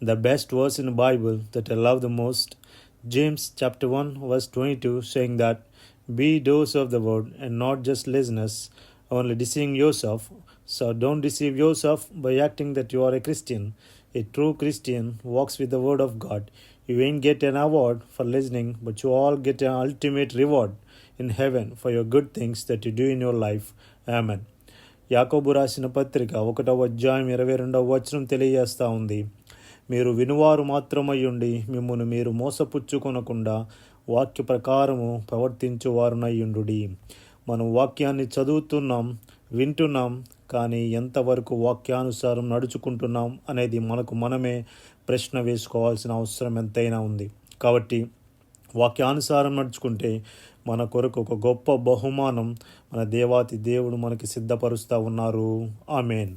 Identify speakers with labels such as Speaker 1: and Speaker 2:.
Speaker 1: The best verse in the Bible that I love the most, James chapter 1 verse 22, saying that be doers of the word and not just listeners, only deceiving yourself. So don't deceive yourself by acting that you are a Christian. A true Christian walks with the word of God. You ain't get an award for listening, but you all get an ultimate reward in heaven for your good things that you do in your life. Amen. యాకోబు రాసిన పత్రిక 1వ అధ్యాయం 22వ వచనం తెలియజేస్తూ ఉంది, మీరు వినువారు మాత్రమయ్యుండి మిమ్మును మీరు మోసపుచ్చుకొనకుండా వాక్య ప్రకారము ప్రవర్తించువారునయ్యుండుడి. మనం వాక్యాన్ని చదువుతున్నాం, వింటున్నాం, కానీ ఎంతవరకు వాక్యానుసారం నడుచుకుంటున్నాం అనేది మనకు మనమే ప్రశ్న వేసుకోవాల్సిన అవసరం ఎంతైనా ఉంది. కాబట్టి వాక్యానుసారం నడుచుకుంటే మన కొరకు ఒక గొప్ప బహుమానం మన దేవాతి దేవుడు మనకి సిద్ధపరుస్తూ ఉన్నారు. ఆమేన్.